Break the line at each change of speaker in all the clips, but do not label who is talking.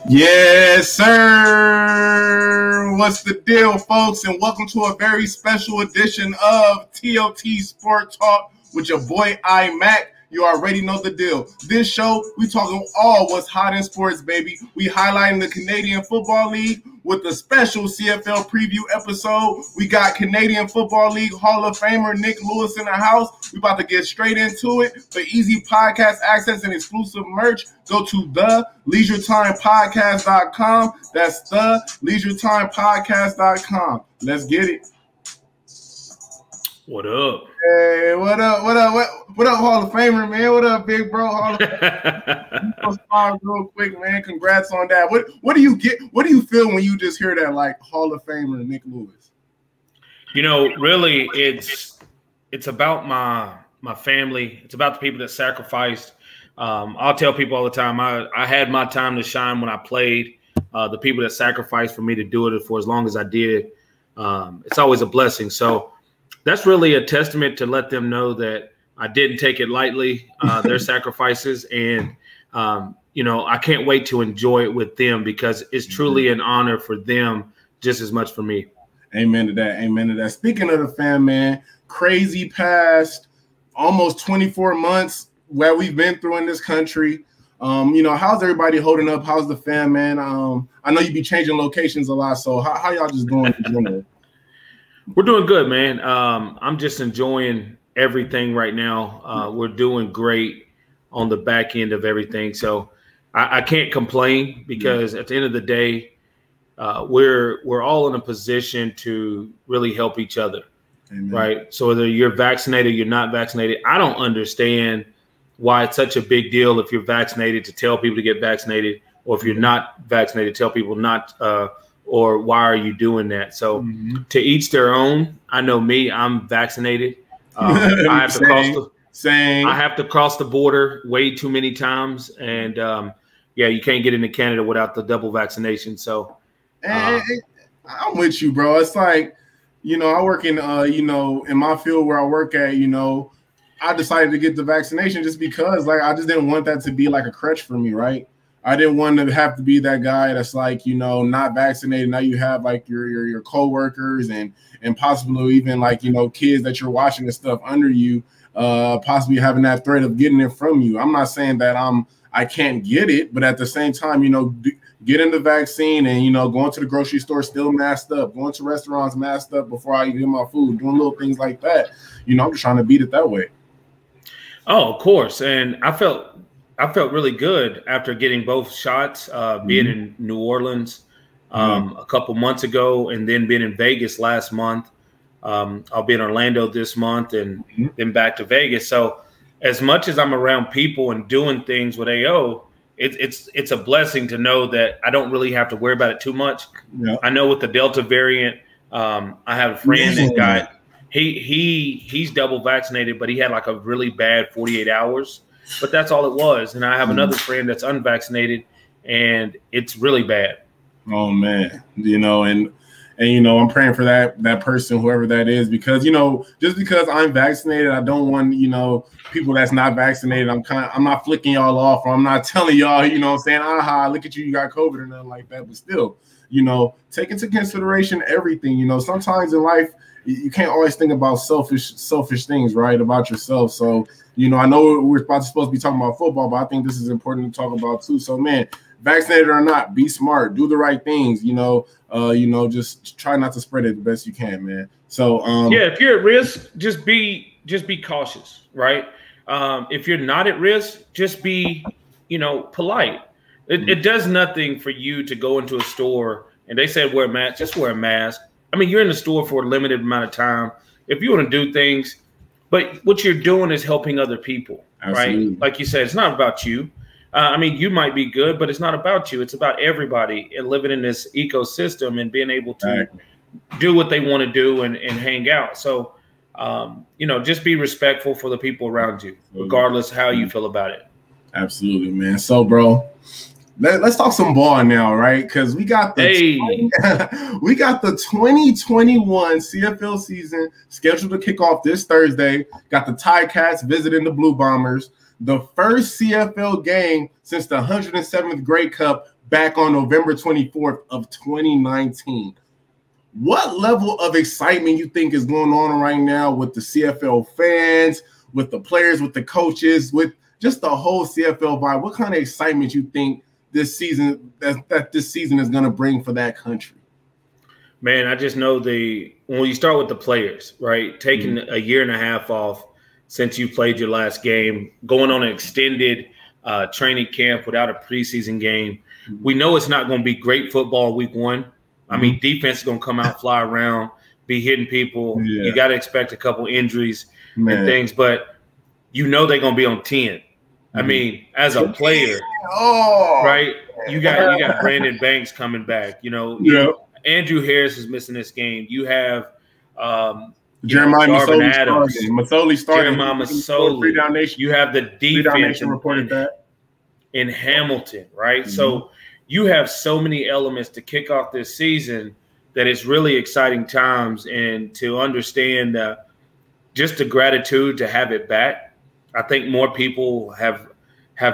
Yes, sir. What's the deal, folks? And welcome to a very special edition of TLT SPORTALK with your boy iMac. You already know the deal. This show, we talking all what's hot in sports, baby. We highlighting the Canadian Football League with a special CFL preview episode. We got Canadian Football League Hall of Famer Nik Lewis in the house. We about to get straight into it. For easy podcast access and exclusive merch, go to theleisuretimepodcast.com. That's theleisuretimepodcast.com. Let's get it.
What up?
Hey, what up, Hall of Famer, man? What up, big bro? Hall of Famer. Real quick, man. Congrats on that. What do you get? What do you feel when you just hear that, like, Hall of Famer Nik Lewis?
You know, really, it's about my family. It's about the people that sacrificed. I'll tell people all the time, I had my time to shine when I played. The people that sacrificed for me to do it for as long as I did, it's always a blessing. So that's really a testament to let them know that I didn't take it lightly, their sacrifices. And, you know, I can't wait to enjoy it with them because it's truly an honor for them just as much for me.
Amen to that. Amen to that. Speaking of the fam, man, crazy past almost 24 months where we've been through in this country. You know, how's everybody holding up? How's the fam, man? I know you be changing locations a lot. So how y'all just doing in general?
We're doing good, man. I'm just enjoying everything right now. We're doing great on the back end of everything. So I can't complain because at the end of the day, we're all in a position to really help each other. Amen. Right? So whether you're vaccinated, you're not vaccinated, I don't understand why it's such a big deal if you're vaccinated to tell people to get vaccinated, or if you're not vaccinated, tell people not or why are you doing that? So to each their own. I know me, I'm vaccinated. I have to cross the border way too many times. And yeah, you can't get into Canada without the double vaccination. So
I'm with you, bro. It's like, you know, I work in, you know, in my field where I work at, you know, I decided to get the vaccination just because, like, I just didn't want that to be like a crutch for me, right? I didn't want to have to be that guy that's like, you know, not vaccinated. Now you have like your coworkers and possibly even like, you know, kids that you're watching and stuff under you, possibly having that threat of getting it from you. I'm not saying that I can't get it, but at the same time, you know, getting the vaccine and, you know, going to the grocery store still masked up, going to restaurants masked up before I get my food, doing little things like that. You know, I'm just trying to beat it that way.
Oh, of course. And I felt really good after getting both shots, being in New Orleans a couple months ago and then being in Vegas last month. I'll be in Orlando this month and then back to Vegas. So as much as I'm around people and doing things with AO, it's a blessing to know that I don't really have to worry about it too much. Yeah. I know with the Delta variant, I have a friend that got he's double vaccinated, but he had like a really bad 48 hours. But that's all it was. And I have another friend that's unvaccinated, and it's really bad.
Oh, man. You know, and you know, I'm praying for that person, whoever that is, because, you know, just because I'm vaccinated, I don't want, you know, people that's not vaccinated. I'm not flicking y'all off, or I'm not telling y'all, you know, saying, aha, look at you, you got COVID or nothing like that. But still, you know, take into consideration everything. You know, sometimes in life, you can't always think about selfish things, right, about yourself. So, you know, I know we're supposed to be talking about football, but I think this is important to talk about too. So, man, vaccinated or not, be smart, do the right things. You know, just try not to spread it the best you can, man. So,
yeah, if you're at risk, just be cautious, right? If you're not at risk, just be, you know, polite. It does nothing for you to go into a store and they said wear a mask. Just wear a mask. I mean, you're in the store for a limited amount of time. If you want to do things, but what you're doing is helping other people, right? Like you said, it's not about you. I mean, you might be good, but it's not about you. It's about everybody and living in this ecosystem and being able to do what they want to do and hang out. So, you know, just be respectful for the people around you, regardless how you feel about it.
Absolutely, man. So, bro, Let's talk some ball now, right? Because we got the we got the 2021 CFL season scheduled to kick off this Thursday. Got the TiCats visiting the BlueBombers. The first CFL game since the 107th Grey Cup back on November 24th of 2019. What level of excitement you think is going on right now with the CFL fans, with the players, with the coaches, with just the whole CFL vibe? What kind of excitement you think this season that this season is going to bring for that country?
Man, I just know when you start with the players, right? Taking a year and a half off since you played your last game, going on an extended training camp without a preseason game. We know it's not going to be great football week one. I mean, defense is going to come out, fly around, be hitting people. Yeah. You got to expect a couple injuries and things, but you know they're going to be on 10. I mean, as a player, right? You got Brandon Banks coming back. You know, Andrew Harris is missing this game. You have
Jeremiah Masoli starting.
Jeremiah Masoli. You have the defense
reported that
in Hamilton, right? So you have so many elements to kick off this season that it's really exciting times, and to understand just the gratitude to have it back. I think more people have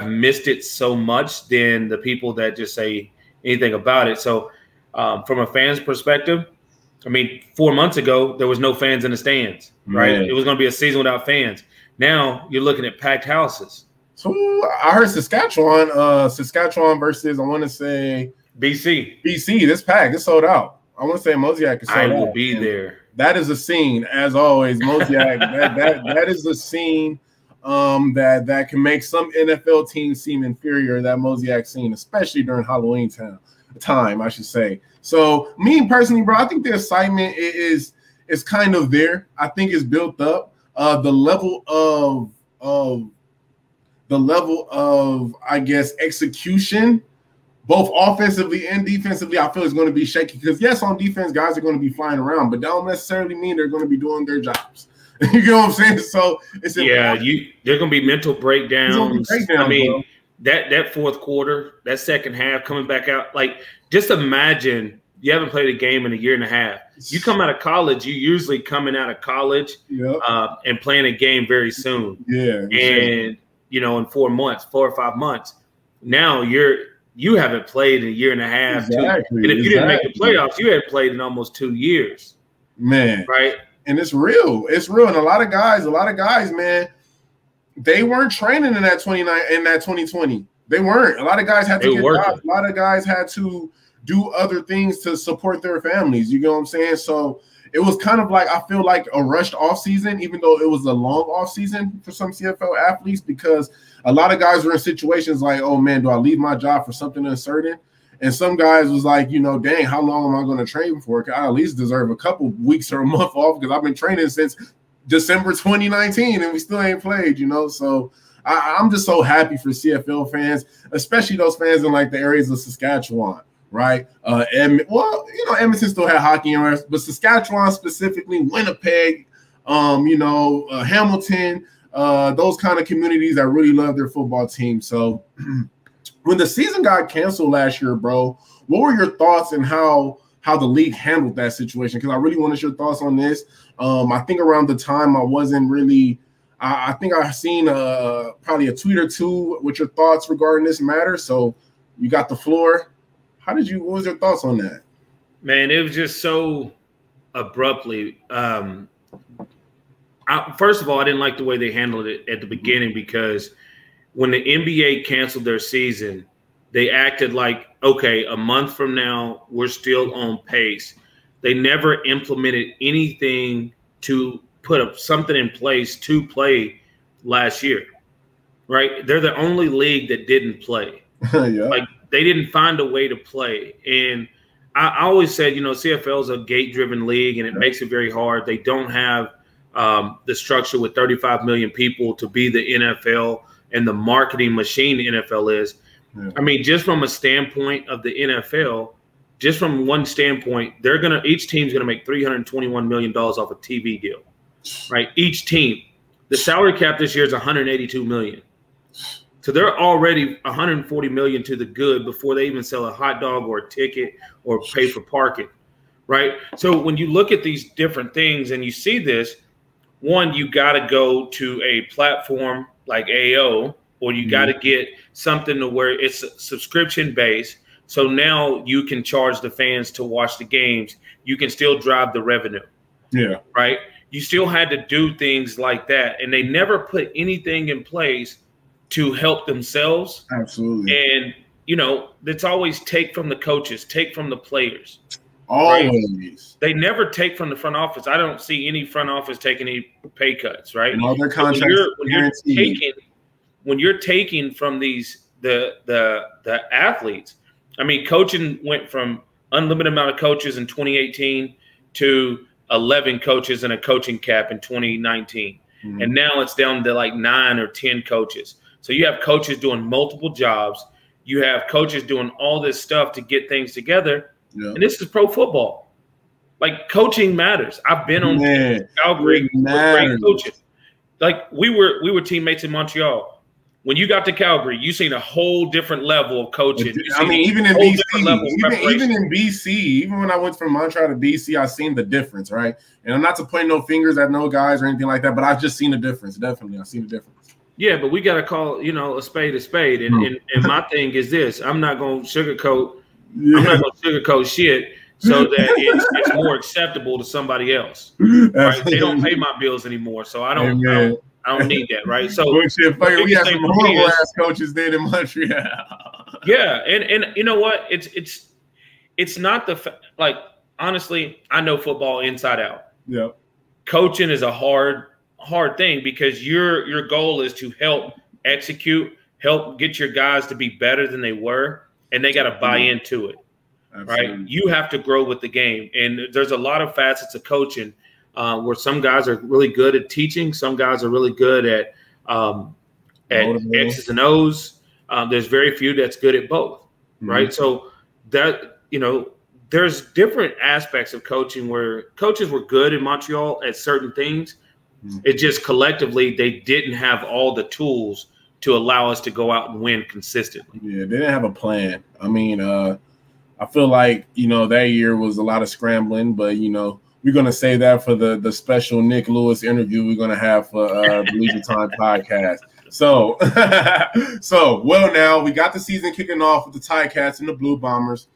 missed it so much than the people that just say anything about it. So from a fan's perspective, I mean, 4 months ago, there was no fans in the stands, right? It was going to be a season without fans. Now you're looking at packed houses.
So I heard Saskatchewan versus, I want to say
BC.
This pack is sold out. I want to say Mosaic is sold out.
I will be there.
That is a scene, as always. Mosaic, that is a scene that can make some NFL teams seem inferior. That Mosaic scene, especially during Halloween time, I should say. So, me personally, bro, I think the excitement is kind of there. I think it's built up. The level of I guess execution, both offensively and defensively, I feel is going to be shaky. Because yes, on defense, guys are going to be flying around, but that don't necessarily mean they're going to be doing their jobs. You know what I'm saying? So it's
they're going to be mental breakdowns. I mean, bro. That fourth quarter, that second half, coming back out, like, just imagine you haven't played a game in a year and a half. You come out of college, you usually coming out of college and playing a game very soon.
Yeah,
and you know, in 4 or 5 months, now you haven't played in a year and a half.
Exactly.
And if you didn't make the playoffs, you had played in almost 2 years.
Man,
right?
And it's real. It's real. And a lot of guys, man, they weren't training in that 2020. They weren't. A lot of guys had to get jobs. A lot of guys had to do other things to support their families. You know what I'm saying? So it was kind of like, I feel like a rushed off season, even though it was a long off season for some CFL athletes, because a lot of guys were in situations like, oh man, do I leave my job for something uncertain? And some guys was like, you know, dang, how long am I going to train for? I at least deserve a couple weeks or a month off, because I've been training since December 2019 and we still ain't played, you know? So I'm just so happy for CFL fans, especially those fans in like the areas of Saskatchewan, right? Edmonton still had hockey in us, but Saskatchewan specifically, Winnipeg, Hamilton, those kind of communities that really love their football team. So when the season got canceled last year, bro, what were your thoughts and how the league handled that situation? Because I really wanted your thoughts on this. I think around the time I wasn't really I think I've seen probably a tweet or two with your thoughts regarding this matter. So you got the floor. What was your thoughts on that?
Man, it was just so abruptly. First of all, I didn't like the way they handled it at the beginning, because when the NBA canceled their season, they acted like, okay, a month from now, we're still on pace. They never implemented anything to put up something in place to play last year, right? They're the only league that didn't play. Like, they didn't find a way to play. And I always said, you know, CFL is a gate-driven league, and it makes it very hard. They don't have the structure with 35 million people to be the NFL and the marketing machine the NFL is. Yeah. I mean, just from a standpoint of the NFL, just from one standpoint, each team's gonna make $321 million off a TV deal, right? Each team. The salary cap this year is $182 million. So they're already 140 million to the good before they even sell a hot dog or a ticket or pay for parking, right? So when you look at these different things and you see this, one, you got to go to a platform like AO, or you got to get something to where it's subscription based. So now you can charge the fans to watch the games. You can still drive the revenue.
Yeah.
Right. You still had to do things like that. And they never put anything in place to help themselves.
Absolutely.
And, it's always take from the coaches, take from the players.
Always.
Right? They never take from the front office. I don't see any front office taking any pay cuts, right?
And all their contracts
when you're taking from the athletes, I mean, coaching went from unlimited amount of coaches in 2018 to 11 coaches and a coaching cap in 2019. And now it's down to like 9 or 10 coaches. So you have coaches doing multiple jobs. You have coaches doing all this stuff to get things together. Yeah. And this is pro football. Like, coaching matters. I've been on Calgary with great coaches. Like, we were teammates in Montreal. When you got to Calgary, you seen a whole different level of coaching.
I mean, even in BC, even when I went from Montreal to BC, I seen the difference, right? And I'm not to point no fingers at no guys or anything like that, but I've just seen the difference. Definitely, I've seen the difference. Yeah,
but we got to call, a spade a spade. And my thing is this: I'm not going to sugarcoat. I'm not going to sugarcoat shit so that it's more acceptable to somebody else. Right? They don't pay my bills anymore, so I don't need that, right? So
we had some horrible ass coaches then in Montreal.
Yeah, and you know what? It's not like, honestly, I know football inside out.
Yeah.
Coaching is a hard thing because your goal is to help execute, help get your guys to be better than they were, and they got to buy into it. Absolutely. Right? You have to grow with the game, and there's a lot of facets of coaching. Where some guys are really good at teaching, some guys are really good at X's and O's. There's very few that's good at both, right? So that, there's different aspects of coaching where coaches were good in Montreal at certain things. It just collectively they didn't have all the tools to allow us to go out and win consistently.
Yeah, they didn't have a plan. I mean, I feel like, that year was a lot of scrambling, but, we're going to say that for the special Nik Lewis interview we're going to have for the Leisure Time podcast. So, now we got the season kicking off with the TiCats and the Blue Bombers.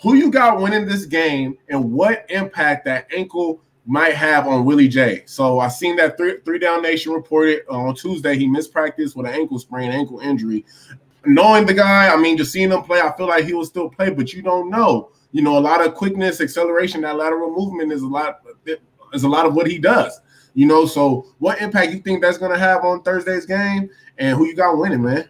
Who you got winning this game, and what impact that ankle might have on Willie J? So I seen that Three Down Nation reported on Tuesday he missed practice with an ankle sprain, ankle injury. Knowing the guy, I mean, just seeing him play, I feel like he will still play, but you don't know. A lot of quickness, acceleration, that lateral movement is a lot of what he does. So what impact you think that's going to have on Thursday's game, and who you got winning, man?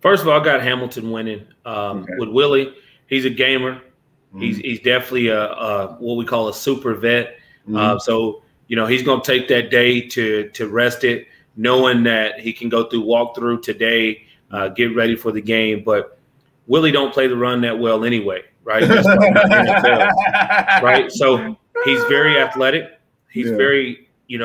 First of all, I got Hamilton winning with Willie. He's a gamer. He's definitely what we call a super vet. So he's going to take that day to rest it, knowing that he can go through walkthrough today, get ready for the game. But Willie don't play the run that well anyway. Right, just like NFL, right. So he's very athletic. He's very,
he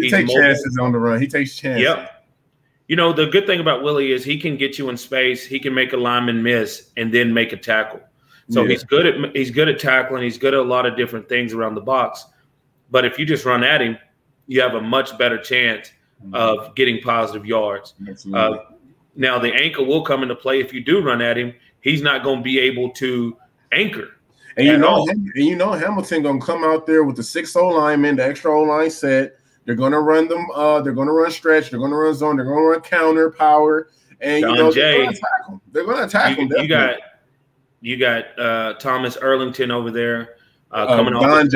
takes chances on the run. He takes chances.
Yep. The good thing about Willie is he can get you in space. He can make a lineman miss and then make a tackle. So he's good at tackling. He's good at a lot of different things around the box. But if you just run at him, you have a much better chance of getting positive yards. Now the ankle will come into play if you do run at him. He's not going to be able to anchor.
And Hamilton gonna come out there with the 6 O-linemen, the extra O-line set. They're gonna run them. They're gonna run stretch. They're gonna run zone. They're gonna run counter power. And they're gonna attack them. They're gonna attack them.
You got Thomas Erlington over there coming off
Don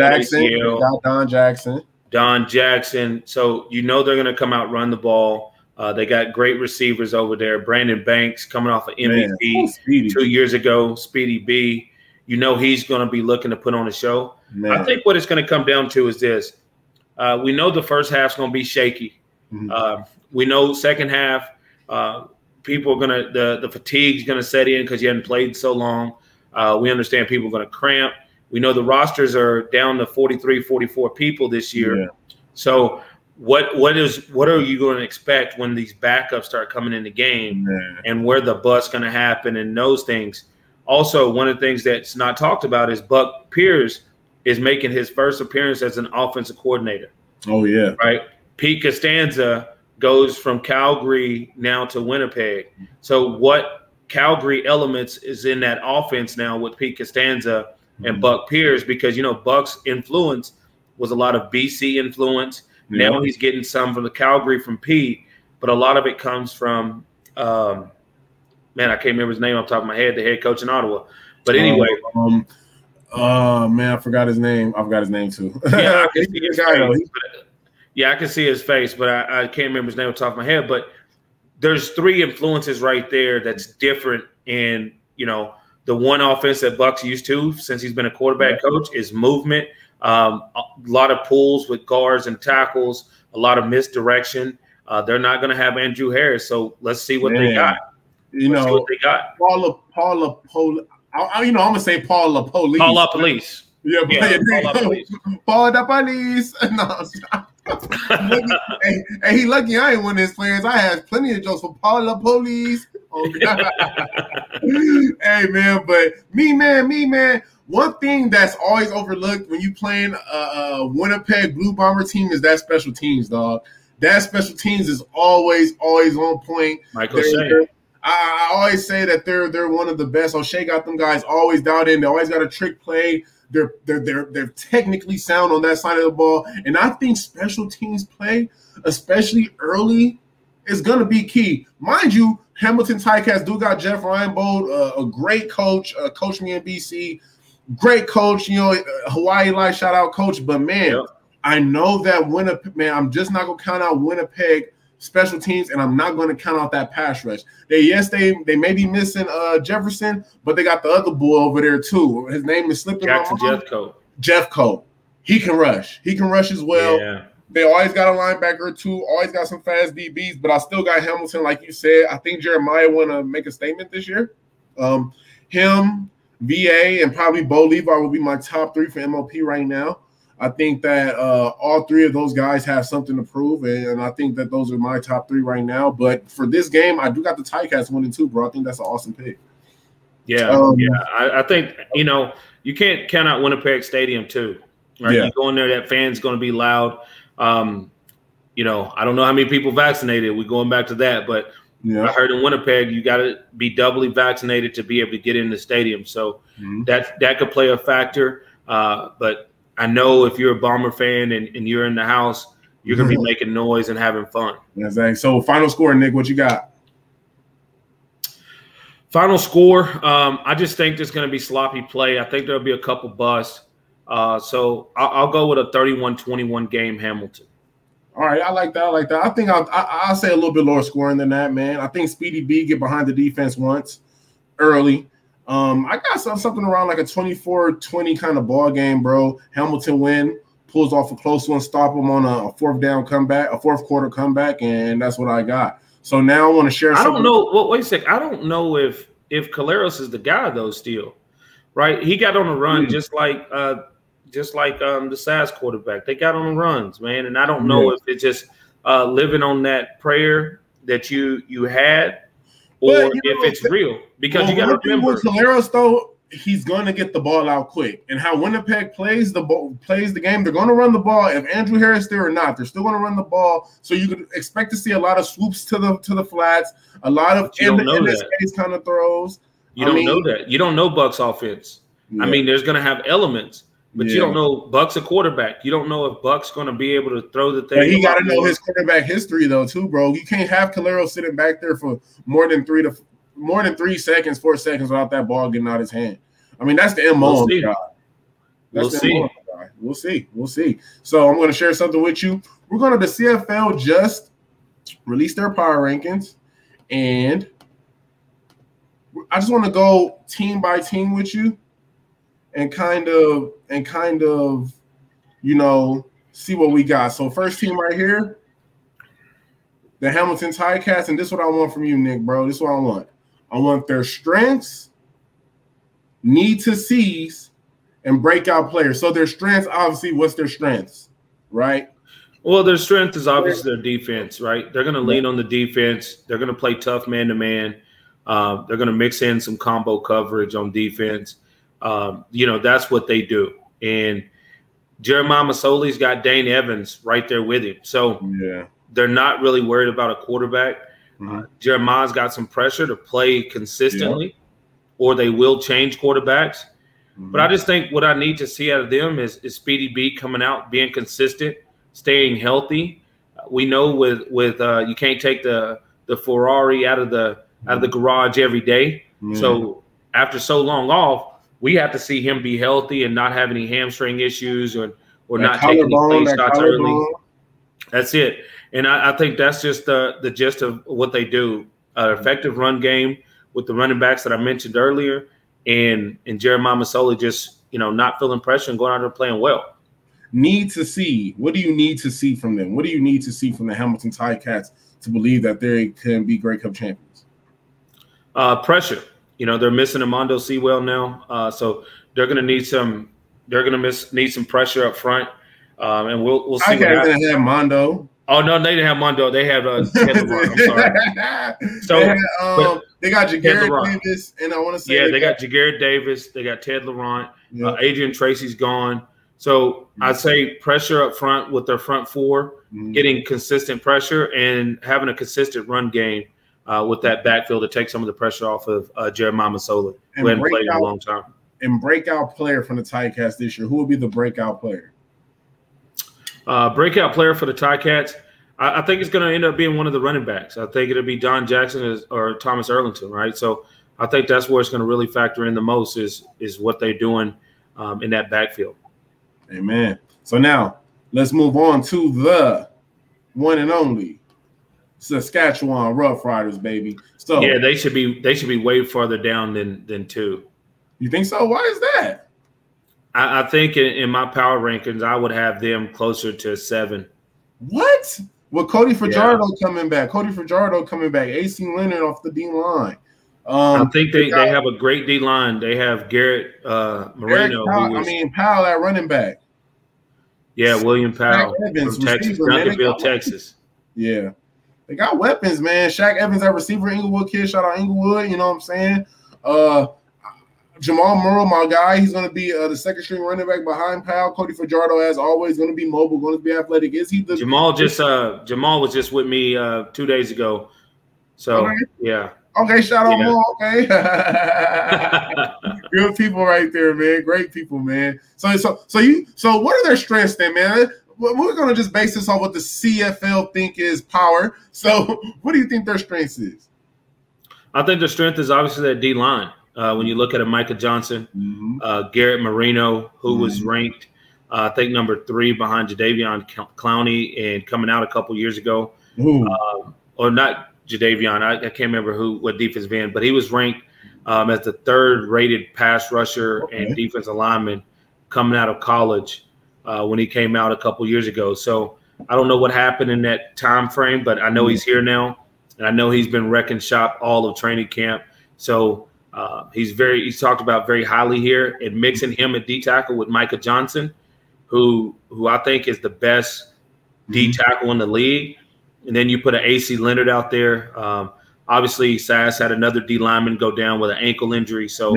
Jackson.
Don Jackson. So they're gonna come out run the ball. They got great receivers over there. Brandon Banks coming off of MVP 2 years ago. Speedy B. He's going to be looking to put on a show. Man. I think what it's going to come down to is this. We know the first half's going to be shaky. We know second half, people are going to the fatigue's going to set in because you haven't played so long. We understand people are going to cramp. We know the rosters are down to 43, 44 people this year. Yeah. So what are you going to expect when these backups start coming in the game, and where the bust's going to happen and those things. Also, one of the things that's not talked about is Buck Pierce is making his first appearance as an offensive coordinator.
Oh, yeah.
Right. Pete Costanza goes from Calgary now to Winnipeg. So what Calgary elements is in that offense now with Pete Costanza and Buck Pierce? Because, Buck's influence was a lot of BC influence. Yeah. Now he's getting some from the Calgary from Pete, but a lot of it comes from man, I can't remember his name off the top of my head, the head coach in Ottawa. But anyway.
Man, I forgot his name. I forgot his name too.
Yeah, I can see his face. Yeah, I can see his face, but I can't remember his name off the top of my head. But there's three influences right there that's different in, the one offense that Buck's used to since he's been a quarterback coach is movement. A lot of pulls with guards and tackles, a lot of misdirection. They're not going to have Andrew Harris, so let's see what they got. Let's see what they got.
Paula I'm gonna say Paula Police.
Paula Police.
Yeah, Paula the Police. No, hey, he lucky I ain't one of his players. I have plenty of jokes for Paula Police. Oh, hey man, but me man. One thing that's always overlooked when you playing a Winnipeg BlueBomber team is that special teams, dog. That special teams is always on point.
Michael Shea.
I always say that they're one of the best. O'Shea got them guys always dialed in. They always got a trick play. They're technically sound on that side of the ball. And I think special teams play, especially early, is gonna be key. Mind you, Hamilton TiCats do got Jeff Reinbold, a great coach, coached me in BC. Great coach, Hawaii Life, shout out coach. But man, I know that Winnipeg, man, I'm just not gonna count out Winnipeg special teams, and I'm not going to count out that pass rush. They may be missing Jefferson, but they got the other bull over there too. His name is slipping.
Jackson Jeffcoat.
Jeffcoat. He can rush. He can rush as well. Yeah. They always got a linebacker or two. Always got some fast DBs, but I still got Hamilton, like you said. I think Jeremiah want to make a statement this year. Him, VA, and probably Bo Levi will be my top three for MOP right now. I think that all three of those guys have something to prove, and I think that those are my top three right now. But for this game, I do got the TiCats winning too, bro. I think that's an awesome pick.
Yeah, I think, you can't count out Winnipeg Stadium too, right? Yeah. You go in there, that fan's going to be loud. I don't know how many people vaccinated. We're going back to that, but I heard in Winnipeg you got to be doubly vaccinated to be able to get in the stadium. So that could play a factor, but I know if you're a Bomber fan and you're in the house, you're going to be making noise and having fun.
Exactly. So final score, Nick, what you got?
Final score, I just think there's going to be sloppy play. I think there'll be a couple busts. So I'll go with a 31-21 game, Hamilton.
All right, I like that. I think I'll say a little bit lower scoring than that, man. I think Speedy B get behind the defense once early. I got something around like a 24-20 kind of ball game, bro. Hamilton win, pulls off a close one, stop them on a fourth quarter comeback, and that's what I got. So now I want to share something.
I don't know. Well, wait a sec. I don't know if Caleros is the guy though. Still, right? He got on a run just like the SAS quarterback. They got on the runs, man. And I don't know if it's just living on that prayer that you had, or if it's real. Because you got to remember,
with Caleros though, he's going to get the ball out quick. And how Winnipeg plays the game, they're going to run the ball. If Andrew Harris there or not, they're still going to run the ball. So you could expect to see a lot of swoops to the flats, a lot of in the space kind of throws.
You don't know that. You don't know Buck's offense. Yeah. I mean, there's going to have elements, but you don't know Buck's a quarterback. You don't know if Buck's going to be able to throw the thing.
But he got to know his quarterback history though, too, bro. You can't have Caleros sitting back there for more than 4 seconds without that ball getting out of his hand. I mean, that's the MO of the guy. We'll see. So I'm going to share something with you. The CFL just released their power rankings, and I just want to go team by team with you and kind of, see what we got. So first team right here, the Hamilton TiCats, and this is what I want from you, Nick, bro. This is what I want. I want their strengths, need to seize, and breakout players. So their strengths, obviously, what's their strengths, right?
Well, their strength is obviously their defense, right? They're going to lean on the defense. They're going to play tough man-to-man. They're going to mix in some combo coverage on defense. That's what they do. And Jeremiah Masoli's got Dane Evans right there with him. So they're not really worried about a quarterback. Jeremiah's got some pressure to play consistently, or they will change quarterbacks. But I just think what I need to see out of them is Speedy B coming out, being consistent, staying healthy. We know with you can't take the Ferrari out of the garage every day. So after so long off, we have to see him be healthy and not have any hamstring issues or not taking any play shots early. That's it. And I think that's just the gist of what they do. Effective run game with the running backs that I mentioned earlier, and Jeremiah Masoli just not feeling pressure and going out there playing well.
Need to see. What do you need to see from them? What do you need to see from the Hamilton TiCats to believe that they can be Grey Cup champions?
Pressure. They're missing Amondo Sewell now, so they're going to need some. They're going to need some pressure up front, and we'll see.
TiCats didn't have Mondo.
Oh no, they didn't have Mondo. They have Ted Laurent. I'm sorry. So
they got Jagarrett Davis, and I want to say
they got Jagarrett Davis. They got Ted Laurent. Adrian Tracy's gone. So I'd say pressure up front with their front four, getting consistent pressure and having a consistent run game with that backfield to take some of the pressure off of Jeremiah Masoli, who hadn't played in a long time.
And breakout player from the TiCats this year. Who will be the breakout player?
Breakout player for the TiCats, I think it's going to end up being one of the running backs. I think it'll be Don Jackson or Thomas Erlington, right? So I think that's where it's going to really factor in the most is what they're doing in that backfield.
Amen. So now let's move on to the one and only Saskatchewan RoughRiders, baby. So
yeah, they should be way farther down than 2.
You think so? Why is that?
I think in my power rankings, I would have them closer to 7.
What? With Cody Fajardo coming back, AC Leonard off the D line.
I think they have a great D line. They have Garrett Moreno.
Powell at running back.
Yeah, William Powell from Texas, Duncanville, Texas.
Yeah. They got weapons, man. Shaq Evans at receiver, Inglewood kid. Shout out Inglewood, you know what I'm saying? Jamal Murrow, my guy, he's going to be the second string running back behind Powell. Cody Fajardo, as always, going to be mobile, going to be athletic. Is he the
Jamal was just with me 2 days ago. So, yeah.
Okay, shout out more. Okay. Good people right there, man. Great people, man. So what are their strengths then, man? We're going to just base this on what the CFL think is power. So what do you think their strengths is?
I think their strength is obviously that D line. When you look at a Micah Johnson, Garrett Moreno, who was ranked, I think, number 3 behind Jadeveon Clowney and coming out a couple years ago. Or not Jadeveon. I can't remember what defensive end, but he was ranked as the 3rd rated pass rusher and defensive lineman coming out of college when he came out a couple years ago. So I don't know what happened in that time frame, but I know he's here now, and I know he's been wrecking shop all of training camp. So he's talked about very highly here, and mixing him at D tackle with Micah Johnson, who I think is the best D tackle in the league. And then you put an AC Leonard out there. Obviously, Sass had another D lineman go down with an ankle injury, so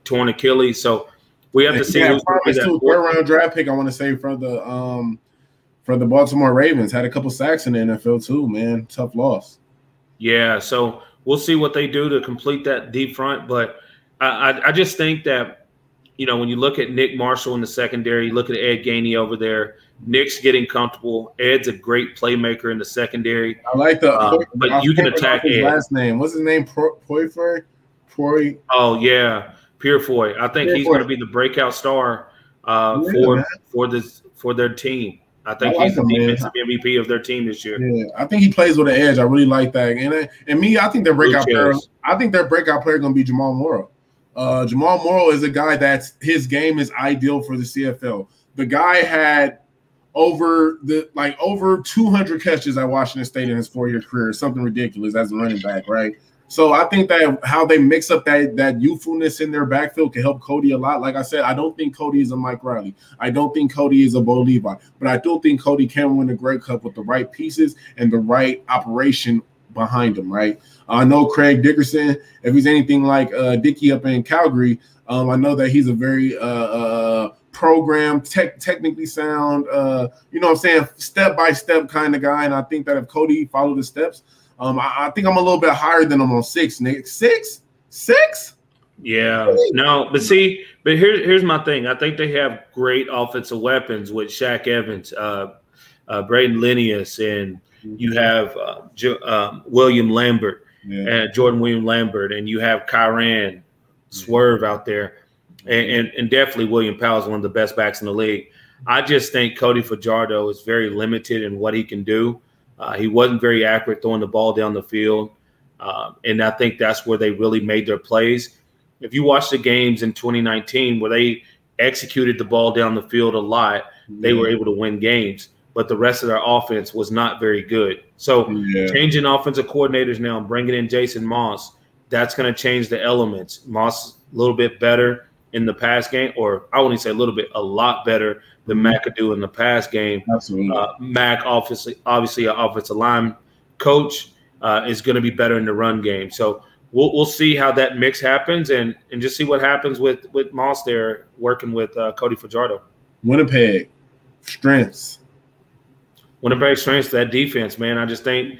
torn Achilles. So we have to see who's going to be that
4th-round draft pick. I want to say for the Baltimore Ravens, had a couple sacks in the NFL too. Man, tough loss.
Yeah, so we'll see what they do to complete that deep front. But I just think that when you look at Nick Marshall in the secondary, you look at Ed Gainey over there. Nick's getting comfortable. Ed's a great playmaker in the secondary.
I like
but you can attack Ed.
Last name. What's his name? Poyfer?
Oh yeah, Purefoy. I think he's going to be the breakout star for their team. I think he's the defensive MVP of their team this year.
Yeah, I think he plays with an edge. I really like that. And I think their breakout player. I think their breakout player going to be Jamal Morrow. Jamal Morrow is a guy that's his game is ideal for the CFL. The guy had over 200 catches at Washington State in his 4-year career, something ridiculous as a running back, right? So I think that how they mix up that youthfulness in their backfield can help Cody a lot. Like I said, I don't think Cody is a Mike Riley. I don't think Cody is a Bo Levi. But I do think Cody can win the Grey Cup with the right pieces and the right operation behind him, right? I know Craig Dickerson, if he's anything like Dickey up in Calgary, I know that he's a very programmed, technically sound, you know what I'm saying, step-by-step kind of guy. And I think that if Cody followed the steps, I think I'm a little bit higher than him on 6, Nick. 6?
Yeah. No, but see, but here's my thing. I think they have great offensive weapons with Shaq Evans, Braden Linnaeus, and you have William Lambert, Jordan William Lambert, and you have Kyran Swerve out there, and definitely William Powell is one of the best backs in the league. I just think Cody Fajardo is very limited in what he can do. He wasn't very accurate throwing the ball down the field, and I think that's where they really made their plays. If you watch the games in 2019 where they executed the ball down the field a lot, they were able to win games. But the rest of their offense was not very good. So changing offensive coordinators now and bringing in Jason Moss, that's going to change the elements. Moss a little bit better in the pass game, or I wouldn't say a little bit, a lot better than Mac could do in the pass game.
Absolutely.
Mac, obviously an offensive line coach, is going to be better in the run game. So we'll see how that mix happens and just see what happens with Moss there working with Cody Fajardo.
Winnipeg strengths.
Winnipeg strengths, that defense, man. I just think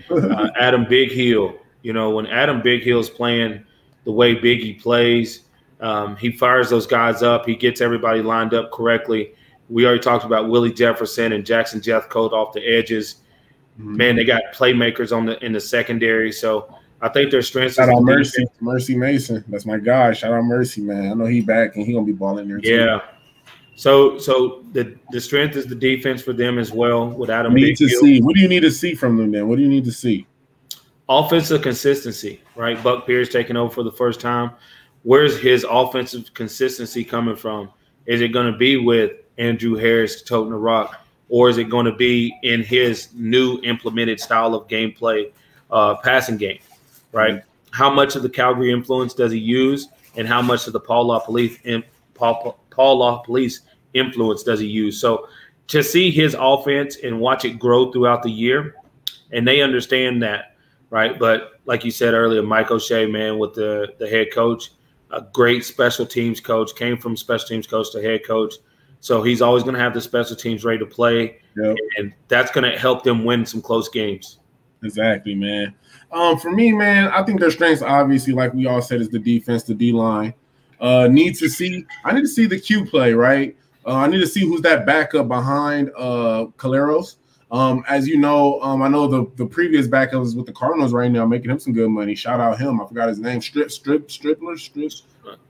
Adam Bighill, you know, when Adam Bighill's playing the way Biggie plays, he fires those guys up. He gets everybody lined up correctly. We already talked about Willie Jefferson and Jackson Jeffcoat off the edges. Man, they got playmakers in the secondary. So I think their strengths.
Shout out Mercy Mason. That's my guy. Shout out Mercy, man. I know he back and he gonna be balling there too.
Yeah. So the strength is the defense for them as well with Adam
Bighill. What do you need to see from them then? What do you need to see?
Offensive consistency, right? Buck Pierce taking over for the first time. Where's his offensive consistency coming from? Is it going to be with Andrew Harris toting the rock, or is it going to be in his new implemented style of gameplay, passing game, right? How much of the Calgary influence does he use, and how much of the Paul Law Police influence does he use? So to see his offense and watch it grow throughout the year, and they understand that, right? But like you said earlier, Mike O'Shea, man, with the head coach, a great special teams coach, came from special teams coach to head coach. So he's always going to have the special teams ready to play, and that's going to help them win some close games.
Exactly, man. For me, man, I think their strengths, obviously, like we all said, is the defense, the D-line. I need to see the Q play, right? I need to see who's that backup behind Caleros. As you know, I know the previous backup is with the Cardinals right now, making him some good money. Shout out him. I forgot his name. Strippler.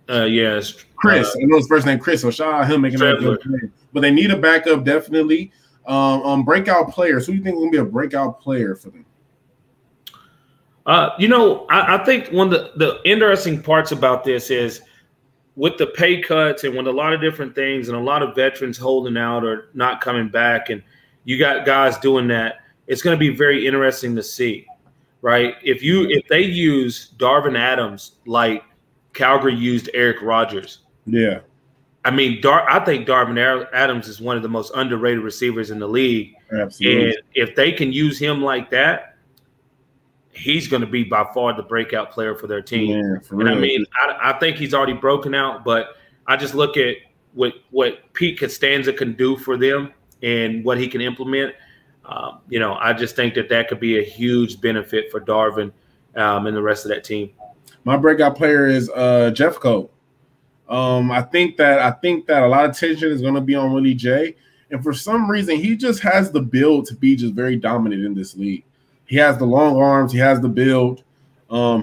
Yes.
Chris. I know his first name, Chris. So shout out him making that good money. But they need a backup definitely. Breakout players. Who do you think is going to be a breakout player for them?
I think one of the interesting parts about this is with the pay cuts and with a lot of different things and a lot of veterans holding out or not coming back, and you got guys doing that, it's going to be very interesting to see, right? If they use Darvin Adams like Calgary used Eric Rogers.
Yeah.
I mean, I think Darvin Adams is one of the most underrated receivers in the league.
Absolutely.
And if they can use him like that, he's going to be by far the breakout player for their team.
Yeah,
and I mean, I think he's already broken out, but I just look at what Pete Costanza can do for them and what he can implement. I just think that could be a huge benefit for Darvin and the rest of that team.
My breakout player is Jeffcoat. I think that a lot of attention is going to be on Willie J, and for some reason, he just has the build to be just very dominant in this league. He has the long arms. He has the build.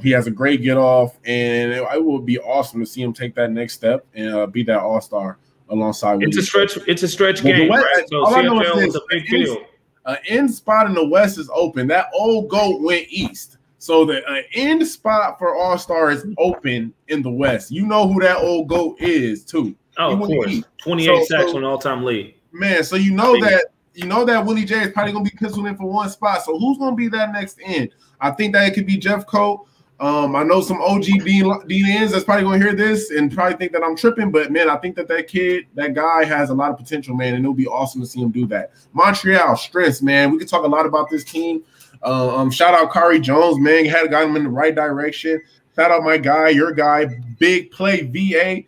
He has a great get off, and it would be awesome to see him take that next step and be that all-star alongside.
It's a stretch game, right? So CFL is a big deal.
An end spot in the West is open. That old goat went east, so the end spot for all-star is open in the West. You know who that old goat is too.
Oh, of course, 28 sacks on all-time lead.
Man, so you know that Willie J is probably going to be penciled in for one spot. So who's going to be that next end? I think that it could be Jeffcoat. I know some OG DNs that's probably going to hear this and probably think that I'm tripping, but, man, I think that that guy has a lot of potential, man, and it'll be awesome to see him do that. Montreal, strengths, man. We could talk a lot about this team. Shout out Kari Jones, man. You had to guide him in the right direction. Shout out my guy, your guy, big play VA,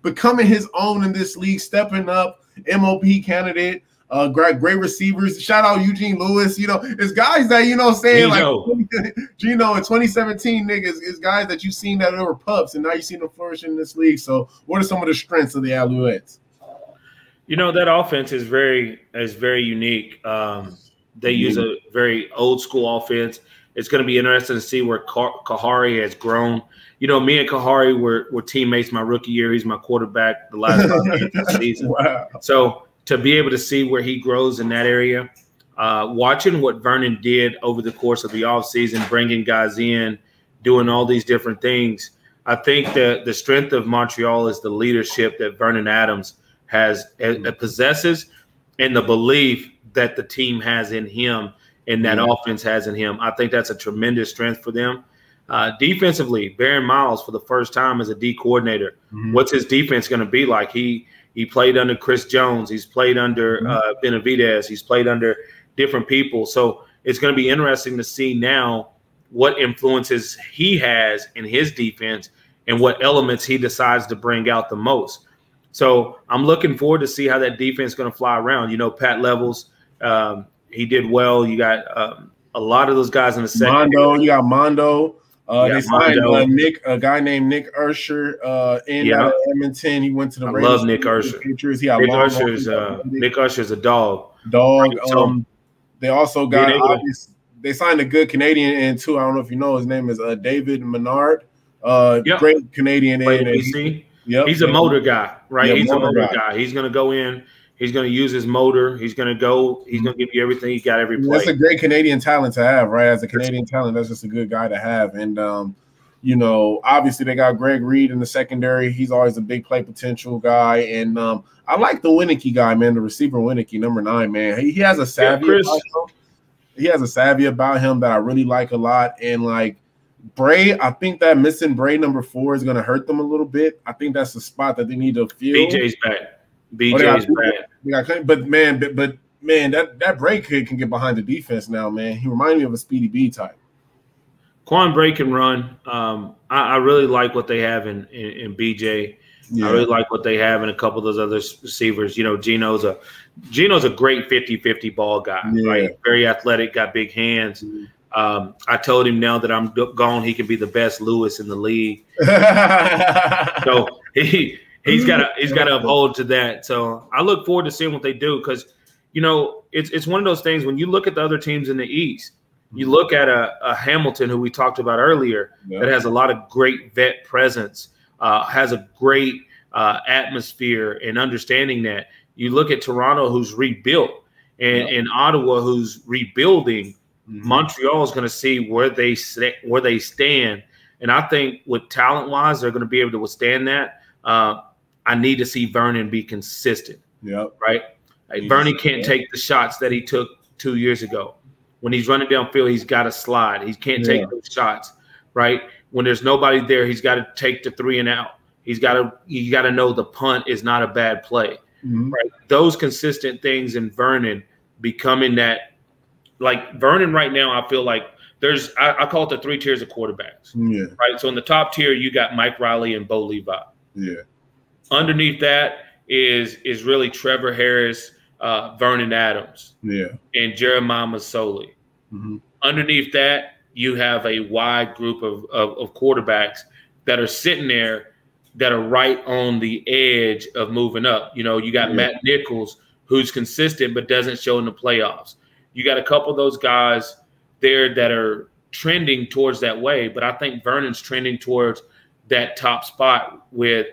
becoming his own in this league, stepping up, MOP candidate. Great receivers. Shout out Eugene Lewis. You know, it's guys that, you know, saying like Gino in 2017, niggas, is guys that you've seen that were pups, and now you see them flourish in this league. So, what are some of the strengths of the Alouettes?
You know, that offense is very unique. They use a very old school offense. It's going to be interesting to see where Kahari has grown. You know, me and Kahari were teammates my rookie year. He's my quarterback the last 5 games of the season. Wow. So, to be able to see where he grows in that area, watching what Vernon did over the course of the offseason, bringing guys in, doing all these different things, I think that the strength of Montreal is the leadership that Vernon Adams possesses, and the belief that the team has in him and that offense has in him. I think that's a tremendous strength for them. Defensively, Baron Miles for the first time as a D coordinator. What's his defense going to be like? He played under Chris Jones. He's played under Benavidez. He's played under different people. So it's going to be interesting to see now what influences he has in his defense and what elements he decides to bring out the most. So I'm looking forward to see how that defense is going to fly around. You know, Pat Levels, he did well. You got a lot of those guys in the second.
You got Mondo. They signed a guy named Nik Yessirrr in Edmonton. He went to the Raiders.
I love Nik Yessirr. Nik Yessirr's a dog.
So, they also got they signed a good Canadian in too. I don't know if you know, his name is David Menard. Great Canadian in.
He's a motor guy, right? He's a motor guy. He's going to go in. He's going to use his motor. He's going to go. He's going to give you everything. He got every play.
That's a great Canadian talent to have, right? As a Canadian talent, that's just a good guy to have. And, you know, obviously they got Greg Reed in the secondary. He's always a big play potential guy. And I like the Winnipeg guy, man, the receiver Winnipeg, number 9, man. He has a savvy about him. He has a savvy about him that I really like a lot. And, like, Bray, I think that missing Bray number 4 is going to hurt them a little bit. I think that's the spot that they need to fill.
BJ's back. BJ's back.
But man, that Bray kid can get behind the defense now, man. He reminded me of a Speedy B type.
Quan Bray can run. I really like what they have in BJ. Yeah. I really like what they have in a couple of those other receivers. You know, Gino's a great 50-50 ball guy, right? Very athletic, got big hands. I told him now that I'm gone, he can be the best Lewis in the league. So he's got to uphold to that. So I look forward to seeing what they do, because, you know, it's one of those things when you look at the other teams in the East. You look at a Hamilton, who we talked about earlier, that has a lot of great vet presence, has a great atmosphere and understanding that. You look at Toronto, who's rebuilt, and Ottawa, who's rebuilding. Montreal is going to see where they stand, and I think with talent-wise, they're going to be able to withstand that. I need to see Vernon be consistent. Right. Like, Vernon can't take the shots that he took 2 years ago. When he's running downfield, he's got to slide. He can't take those shots. Right. When there's nobody there, he's got to take the 3 and out. You got to know the punt is not a bad play. Right. Those consistent things in Vernon becoming that. Like Vernon right now, I feel like there's I call it the 3 tiers of quarterbacks. Right. So in the top tier, you got Mike Riley and Bo Levi. Underneath that is really Trevor Harris, Vernon Adams, and Jeremiah Masoli. Underneath that, you have a wide group of quarterbacks that are sitting there that are right on the edge of moving up. You know, you got Matt Nichols, who's consistent but doesn't show in the playoffs. You got a couple of those guys there that are trending towards that way, but I think Vernon's trending towards that top spot with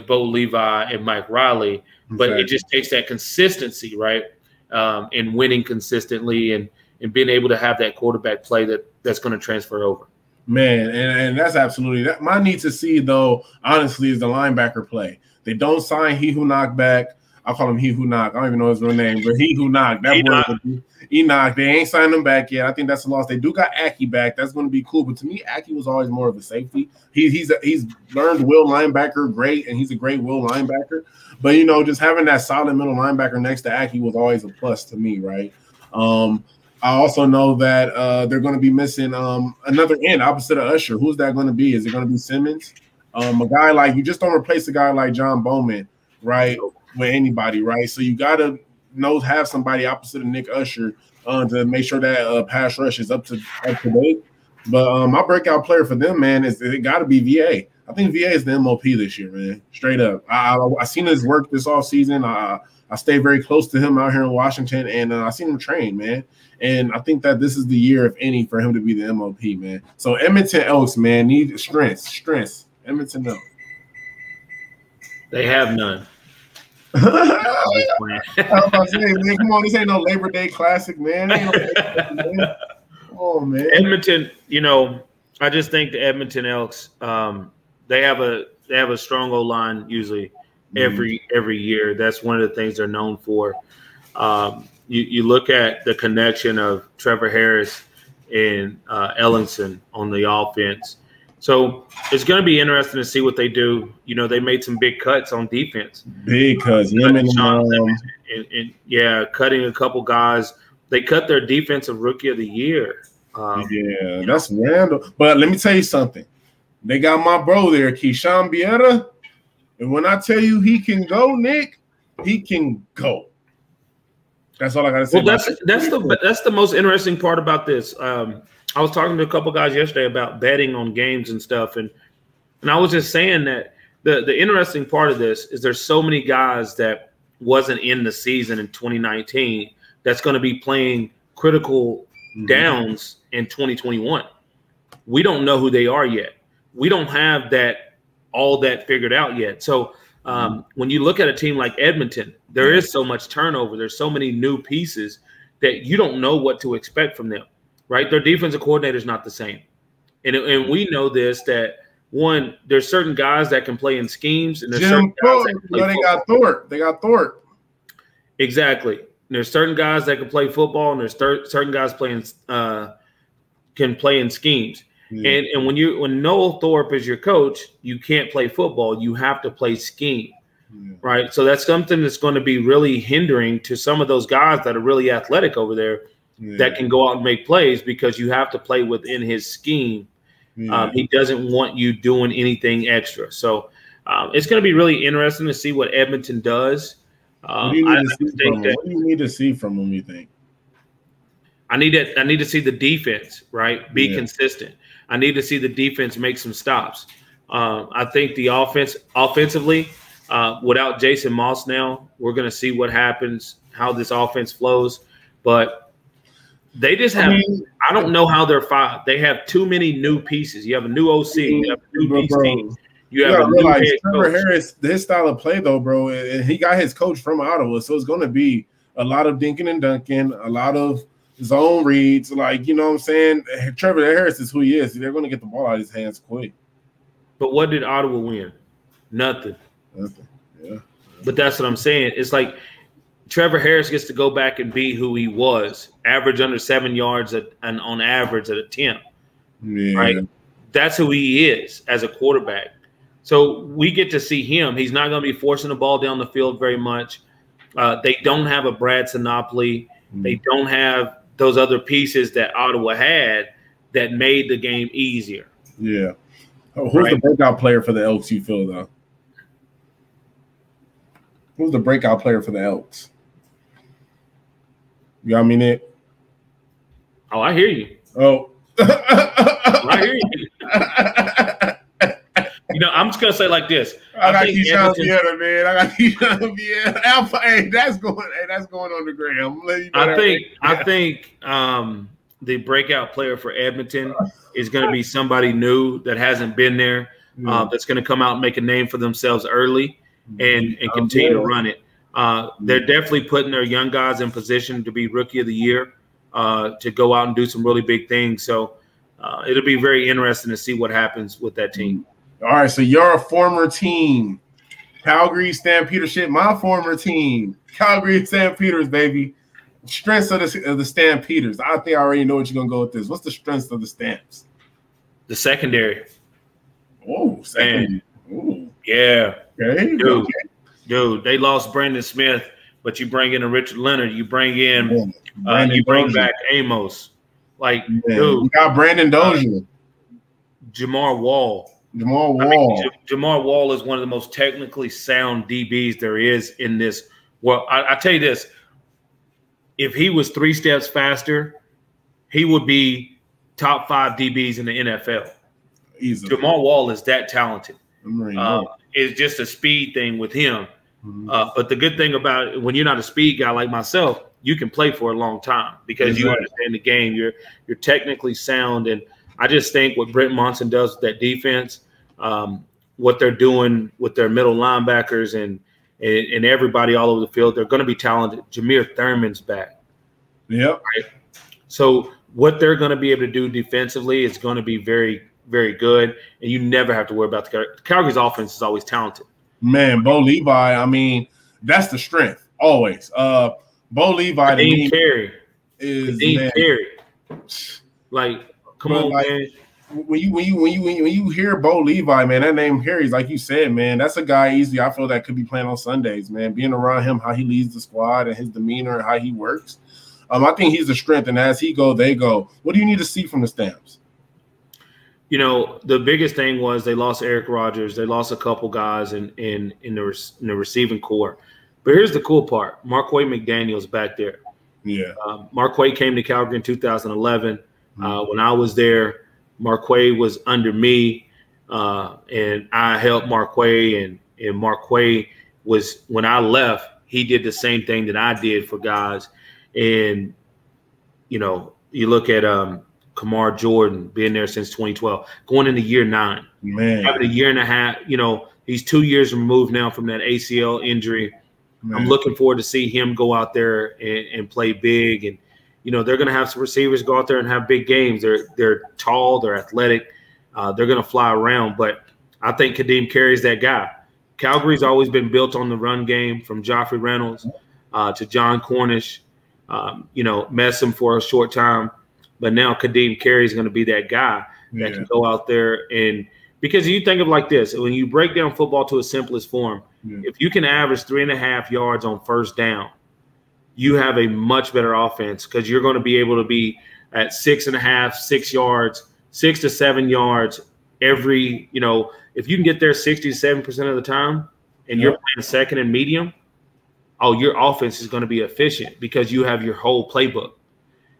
Bo Levi and Mike Riley. But it just takes that consistency, right, and winning consistently and being able to have that quarterback play that's going to transfer over.
Man, and that's absolutely that. My need to see, though, honestly, is the linebacker play. They don't sign He Who Knocked Back. I call him He Who Knock. I don't even know his real name, but He Who Knock. That boy, Enoch. They ain't signed him back yet. I think that's a loss. They do got Aki back. That's going to be cool. But to me, Aki was always more of a safety. He's learned will linebacker great, and he's a great will linebacker. But you know, just having that solid middle linebacker next to Aki was always a plus to me, right? I also know that they're going to be missing another end opposite of Usher. Who's that going to be? Is it going to be Simmons? A guy like you just don't replace a guy like John Bowman, right? With anybody, right? So you got to have somebody opposite of Nick Usher to make sure that pass rush is up to date. But my breakout player for them, man, it got to be VA. I think VA is the MOP this year, man. Straight up. I seen his work this offseason. I stay very close to him out here in Washington, and I seen him train, man. And I think that this is the year, if any, for him to be the MOP, man. So Edmonton Elks, man, need strength. Edmonton Elks. They have none. I was about to say, man, come on, this ain't no Labor Day Classic, man. Ain't no Labor Day, man. Come on, man.
Edmonton, you know, I just think the Edmonton Elks, they have a strong O-line usually every year. That's one of the things they're known for. You look at the connection of Trevor Harris and Ellingson on the offense. So it's going to be interesting to see what they do. You know, they made some big cuts on defense.
Big cuts.
And yeah, cutting a couple guys. They cut their defensive rookie of the year.
Yeah, that's random. But let me tell you something. They got my bro there, Keyshawn Bietta. And when I tell you he can go, Nick, he can go. That's all I got to say.
Well, that's the most interesting part about this. I was talking to a couple guys yesterday about betting on games and stuff, and I was just saying that the interesting part of this is there's so many guys that wasn't in the season in 2019 that's going to be playing critical downs in 2021. We don't know who they are yet. We don't have all that figured out yet. So when you look at a team like Edmonton, there is so much turnover. There's so many new pieces that you don't know what to expect from them, right? Their defensive coordinator is not the same. And we know this, that, one, there's certain guys that can play in schemes. And there's certain guys that can play
they got Thorpe. They got Thorpe.
Exactly. And there's certain guys that can play football, and there's certain guys can play in schemes. Yeah. And when Noel Thorpe is your coach, you can't play football. You have to play scheme, right? So that's something that's going to be really hindering to some of those guys that are really athletic over there that can go out and make plays, because you have to play within his scheme. He doesn't want you doing anything extra. So it's going to be really interesting to see what Edmonton does.
What do you need to see from them, you think?
I need to see the defense, right? Be consistent. I need to see the defense make some stops. I think the offensively, without Jason Moss now, we're going to see what happens, how this offense flows. But they just have I don't know how they're five. They have too many new pieces. You have a new OC, you have a new DC. You have a new head coach.
Trevor Harris, his style of play, though, bro, and he got his coach from Ottawa, so it's going to be a lot of dinking and dunking, a lot of zone reads, like, you know what I'm saying? Trevor Harris is who he is. They're going to get the ball out of his hands quick.
But what did Ottawa win? Nothing.
Yeah.
But that's what I'm saying. It's like Trevor Harris gets to go back and be who he was, average under 7 yards and on average at a 10. Yeah. Right? That's who he is as a quarterback. So we get to see him. He's not going to be forcing the ball down the field very much. They don't have a Brad Sinopoli. They don't have those other pieces that Ottawa had that made the game easier.
Yeah. Who's the breakout player for the Elks, you feel, though? Who's the breakout player for the Elks? You got me, Nick?
Oh, I hear you.
Oh.
I hear you. You know, I'm just going to say like this.
I got Keyshawn Bietta, man. I got Keyshawn Bietta. Alpha, hey, that's going on the gram.
I think the breakout player for Edmonton is going to be somebody new that hasn't been there, that's going to come out and make a name for themselves early and continue to run it. They're definitely putting their young guys in position to be rookie of the year, to go out and do some really big things. So it'll be very interesting to see what happens with that team.
All right, so you're a former team. Calgary Stampeders, shit, my former team. Calgary Stampeders, baby. Strengths of the Stampeders. I think I already know what you're going to go with this. What's the strengths of the Stamps?
The secondary.
Oh, secondary. Ooh.
Yeah.
Okay.
Dude, they lost Brandon Smith, but you bring in a Richard Leonard. You bring in you bring back Amos. Like, dude.
You got Brandon Dozier.
Jamar Wall. Jamar Wall is one of the most technically sound DBs there is in this. Well, I tell you this. If he was 3 steps faster, he would be top 5 DBs in the NFL.
Easily.
Jamar Wall is that talented. It's just a speed thing with him. But the good thing about it, when you're not a speed guy like myself, you can play for a long time because you understand the game. You're technically sound. And I just think what Brent Monson does with that defense, what they're doing with their middle linebackers and everybody all over the field, they're going to be talented. Jameer Thurman's back.
Yep.
Right? So what they're going to be able to do defensively is going to be very, very good, and you never have to worry about the Calgary's offense is always talented.
Man, Bo Levi, I mean, that's the strength always. Bo Levi
Kadeem Carey is Carey. Like, come on, man.
When you hear Bo Levi, man, that name carries, like you said, man. That's a guy easily I feel that could be playing on Sundays, man. Being around him, how he leads the squad and his demeanor and how he works. I think he's a strength, and as he go, they go. What do you need to see from the Stamps?
You know, the biggest thing was they lost Eric Rogers. They lost a couple guys in the receiving core. But here's the cool part. Marquay McDaniel's back there.
Yeah.
Marquay came to Calgary in 2011. When I was there, Marquay was under me, and I helped Marquay. And Marquay was, when I left, he did the same thing that I did for guys. And, you know, you look at Kamar Jordan being there since 2012, going into year 9.
Man.
Having a year and a half, you know, he's 2 years removed now from that ACL injury. Man. I'm looking forward to see him go out there and play big. And, you know, they're going to have some receivers go out there and have big games. They're tall, they're athletic, they're going to fly around. But I think Kadeem Carey's that guy. Calgary's always been built on the run game, from Joffrey Reynolds to John Cornish. You know, mess him for a short time. But now Kadeem Carey is going to be that guy that can go out there. And because you think of like this, when you break down football to its simplest form, if you can average 3.5 yards on first down, you have a much better offense because you're going to be able to be at 6.5, 6 yards, 6 to 7 yards every, you know, if you can get there 60 to 7% of the time and you're playing second and medium, your offense is going to be efficient because you have your whole playbook.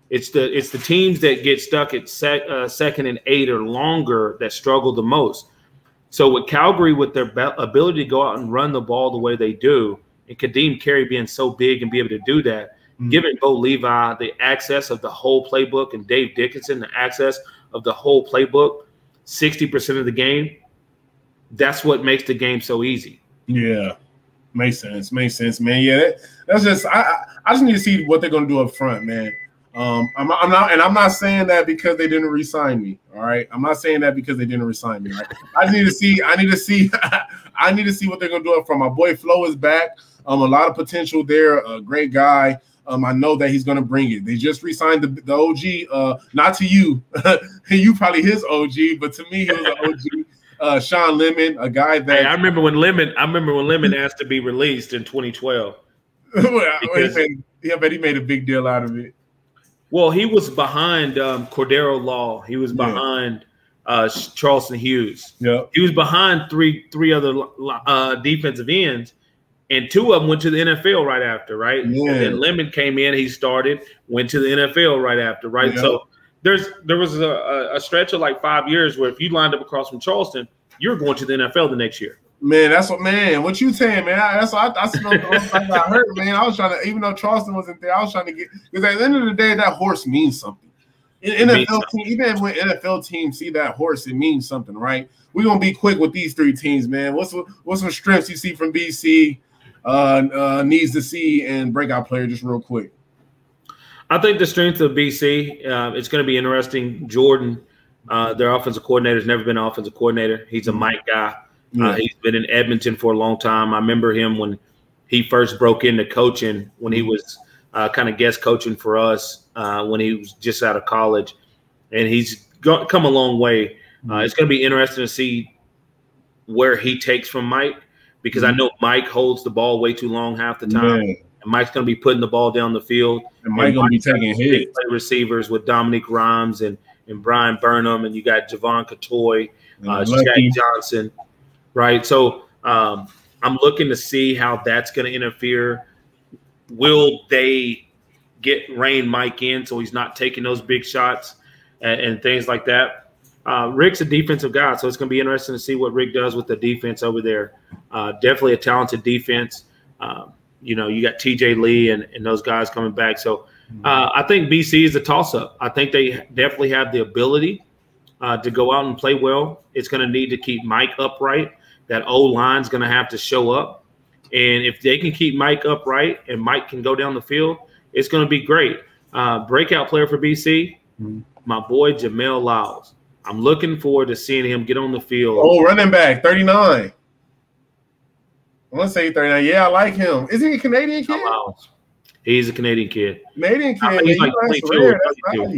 It's the teams that get stuck at second and 8 or longer that struggle the most. So with Calgary, with their ability to go out and run the ball the way they do, and Kadeem Carey being so big and be able to do that, giving Bo Levi the access of the whole playbook and Dave Dickinson the access of the whole playbook, 60% of the game, that's what makes the game so easy.
Yeah. Makes sense, man. Yeah, that's just I just need to see what they're gonna do up front, man. I'm not saying that because they didn't re-sign me. All right, I'm not saying that because they didn't re-sign me. Right? I need to see what they're gonna do up front. My boy Flo is back. A lot of potential there. A great guy. I know that he's gonna bring it. They just re-signed the OG. Not to you, you probably his OG, but to me he was an OG. Sean Lemon, a guy that
I remember when Lemon asked to be released in 2012.
But he made a big deal out of it.
Well, he was behind Cordero Law. He was behind Charleston Hughes.
Yeah,
he was behind three other defensive ends, and 2 of them went to the NFL right after, right?
Yeah.
And then Lemon came in, he started, went to the NFL right after, right?
Yeah.
So there was a stretch of like 5 years where if you lined up across from Charleston, you're going to the NFL the next year.
Man, what you saying, man? That's what I got hurt, man. I was trying to, even though Charleston wasn't there, I was trying to get, because at the end of the day, that horse means something. NFL team, even when NFL teams see that horse, it means something, right? We're gonna be quick with these 3 teams, man. What's some strengths you see from BC? Needs to see and breakout player just real quick.
I think the strength of BC, it's going to be interesting. Jordan, their offensive coordinator, has never been an offensive coordinator. He's a Mike guy. been in Edmonton for a long time. I remember him when he first broke into coaching, when he was kind of guest coaching for us when he was just out of college. And he's come a long way. It's going to be interesting to see where he takes from Mike, because I know Mike holds the ball way too long half the time. Man. And Mike's going to be putting the ball down the field.
And Mike's going to be taking hits.
Receivers with Dominic Rhymes and Brian Burnham, and you got Javon Catoy, Shaq Johnson, right? So I'm looking to see how that's going to interfere. Will they rein Mike in so he's not taking those big shots and things like that? Rick's a defensive guy, so it's going to be interesting to see what Rick does with the defense over there. Definitely a talented defense. You got TJ Lee and those guys coming back. So I think BC is a toss-up. I think they definitely have the ability to go out and play well. It's going to need to keep Mike upright. That O-line's going to have to show up. And if they can keep Mike upright and Mike can go down the field, it's going to be great. Breakout player for BC, my boy Jamel Lyles. I'm looking forward to seeing him get on the field.
Oh, running back, 39. I want to say 39. Yeah, I like him. Is he a Canadian kid?
He's a Canadian kid.
Canadian kid.
He's like 22.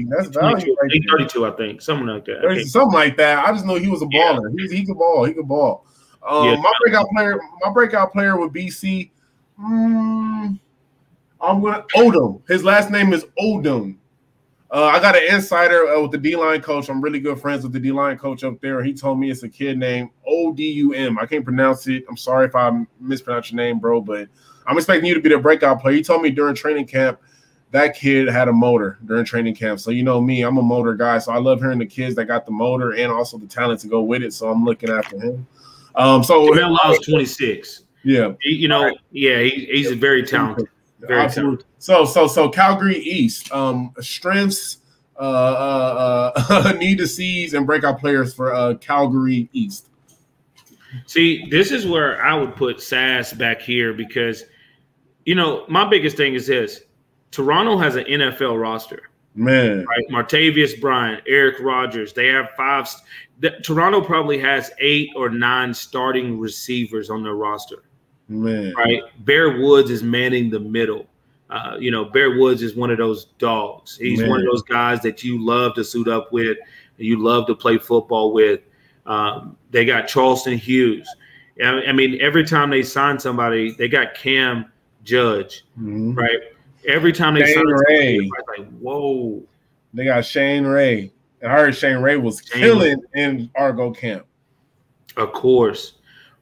That's value.
He's 32, I think. Something like that.
Something like that. I just know he was a baller. Yeah. He could ball. He could ball. My breakout player with BC. I'm gonna Odom. His last name is Odom. I got an insider with the D-line coach. I'm really good friends with the D-line coach up there. He told me it's a kid named Odum. I can't pronounce it. I'm sorry if I mispronounce your name, bro, but I'm expecting you to be the breakout player. He told me during training camp that kid had a motor during training camp. So you know me, I'm a motor guy. So I love hearing the kids that got the motor and also the talent to go with it. So I'm looking after him.
Jamel Lyles 26.
Yeah.
He's very talented. Very talented.
So Calgary East, strengths, need to seize and breakout players for Calgary East.
See, this is where I would put Sass back here because, my biggest thing is this. Toronto has an NFL roster.
Man.
Right? Martavius Bryant, Eric Rogers. They have 5. Toronto probably has 8 or 9 starting receivers on their roster.
Man.
Right? Bear Woods is manning the middle. Bear Woods is one of those dogs. He's one of those guys that you love to suit up with and you love to play football with. They got Charleston Hughes. I mean, every time they sign somebody, they got Cam Judge, right? Every time they sign somebody, like, whoa.
They got Shane Ray. I heard Shane Ray was killing in Argo camp.
Of course,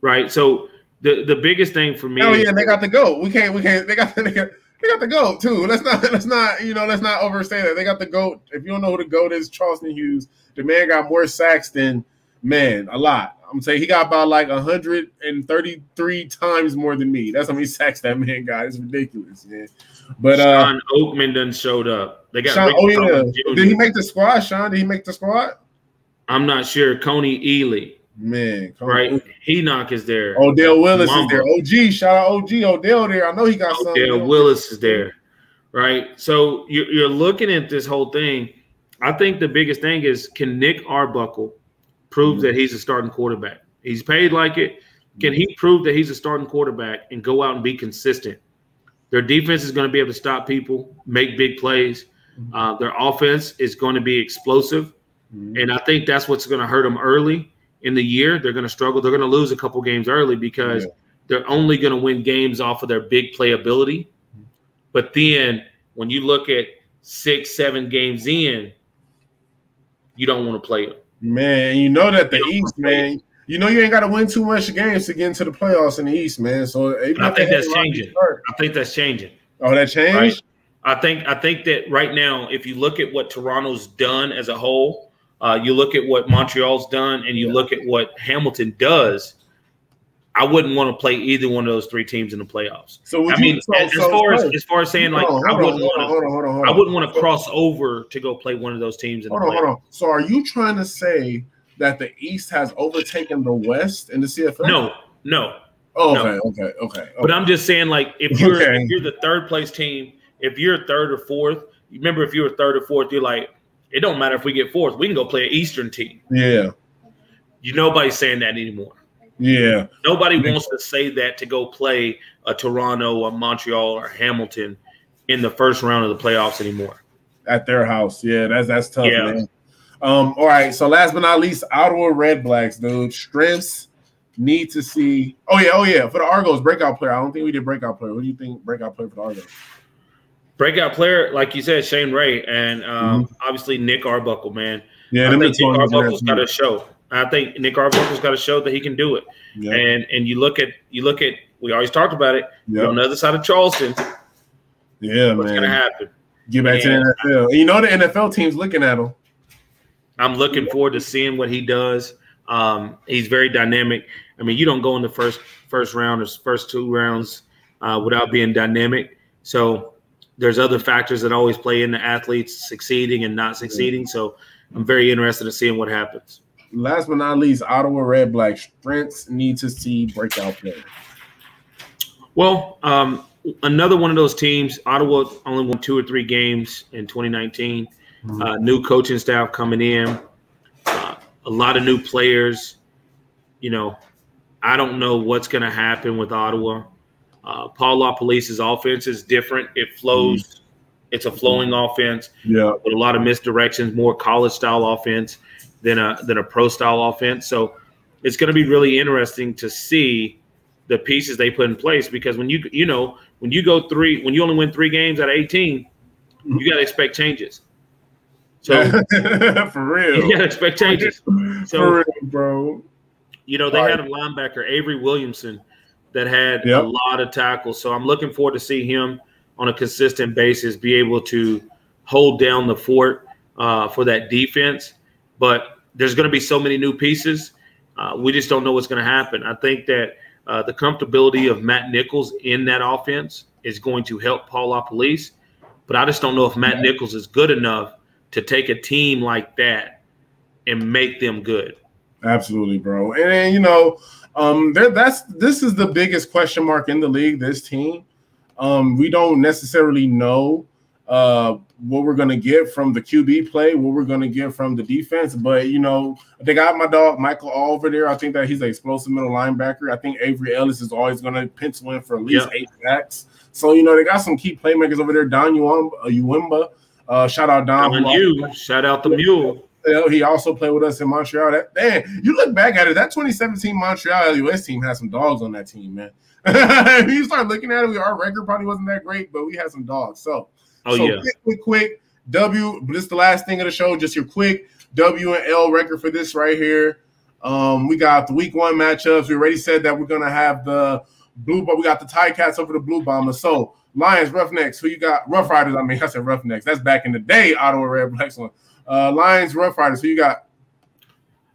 right? So the biggest thing for me.
Oh yeah, they got the GOAT. We can't. They got the GOAT too. Let's not overstate that. They got the GOAT. If you don't know who the GOAT is, Charleston Hughes. The man got more sacks than a lot. I'm saying he got about like 133 times more than me. That's how many sacks that man got. It's ridiculous, man. But
Sean Oakman done showed up. They got
Sean, Did he make the squad, Sean? Did he make the squad?
I'm not sure. Coney Ely.
Man,
right? Enoch is there.
Odell Willis is there. OG, shout out OG. Odell there. I know he got something.
Odell Willis is there, right? So you're looking at this whole thing. I think the biggest thing is, can Nick Arbuckle prove that he's a starting quarterback? He's paid like it. Can he prove that he's a starting quarterback and go out and be consistent? Their defense is going to be able to stop people, make big plays. Their offense is going to be explosive. And I think that's what's going to hurt them early in the year. They're going to struggle. They're going to lose a couple games early because they're only going to win games off of their big playability. But then when you look at 6-7 games in, you don't want to play them.
Man, you know that the East, man, you know you ain't got to win too much games to get into the playoffs in the East, man. So
I think that's changing. I think that's changing.
Oh, that changed?
Right? I think that right now, if you look at what Toronto's done as a whole, you look at what Montreal's done, and you look at what Hamilton does, I wouldn't want to play either one of those 3 teams in the playoffs. So as far as saying, like, I wouldn't want to cross over to go play one of those teams in the playoffs. Hold on.
So are you trying to say that the East has overtaken the West in the CFL?
No.
Oh, okay.
But I'm just saying, like, if you're the 3rd place team, if you're 3rd or 4th, remember, if you were 3rd or 4th, you're like, it don't matter if we get 4th, we can go play an Eastern team.
Yeah.
Nobody's saying that anymore.
Yeah.
Nobody wants to say that to go play a Toronto or Montreal or Hamilton in the first round of the playoffs anymore.
At their house. Yeah, that's tough,
Yeah.
man. All right. So last but not least, Ottawa RedBlacks, dude. Strengths need to see. Oh yeah. For the Argos, breakout player. I don't think we did breakout player. What do you think breakout player for the Argos?
Breakout player, like you said, Shane Ray, and obviously Nick Arbuckle, man.
Yeah,
I think Nick Arbuckle's got to show. I think Nick Arbuckle's got to show that he can do it. Yeah. And you look at we always talked about it. Yep. On the other side of Charleston.
Yeah,
what's going to happen?
Get back to the NFL. You know the NFL team's looking at him.
I'm looking forward to seeing what he does. He's very dynamic. I mean, you don't go in the first round or first 2 rounds without being dynamic. So there's other factors that always play into athletes succeeding and not succeeding. So I'm very interested in seeing what happens.
Last but not least, Ottawa RedBlacks. Strengths need to see breakout player.
Well, another one of those teams. Ottawa only won 2 or 3 games in 2019. New coaching staff coming in, a lot of new players. You know, I don't know what's going to happen with Ottawa. Paul LaPolice's offense is different. It flows. It's a flowing offense.
Yeah,
with a lot of misdirections, more college style offense than a pro style offense. So it's going to be really interesting to see the pieces they put in place, because when you only win 3 games out of 18, you got to expect changes. So
for real,
you got to expect changes. So,
for real, bro.
You know, they had a linebacker, Avery Williamson, that had a lot of tackles. So I'm looking forward to see him on a consistent basis be able to hold down the fort for that defense. But there's going to be so many new pieces. We just don't know what's going to happen. I think that the comfortability of Matt Nichols in that offense is going to help Paul LaPolice. But I just don't know if Matt Nichols is good enough to take a team like that and make them good.
Absolutely, bro. And you know, this is the biggest question mark in the league, this team. We don't necessarily know what we're going to get from the QB play, what we're going to get from the defense. But, you know, they got my dog Michael over there. I think that he's an explosive middle linebacker. I think Avery Ellis is always going to pencil in for at least 8 sacks. So, you know, they got some key playmakers over there. Don Uwemba. Shout out Don.
Shout out the Mule.
He also played with us in Montreal. You look back at it, that 2017 Montreal Alouettes team had some dogs on that team, man. You start looking at it, our record probably wasn't that great, but we had some dogs. Quick W. This is the last thing of the show. Just your quick W and L record for this right here. We got the week 1 matchups. We already said that we're gonna have the we got the TiCats over the Blue Bombers. So Lions, Roughnecks. Who you got? RoughRiders. I mean, I said Roughnecks. That's back in the day. Ottawa RedBlacks one. Lions, RoughRiders. Who you got?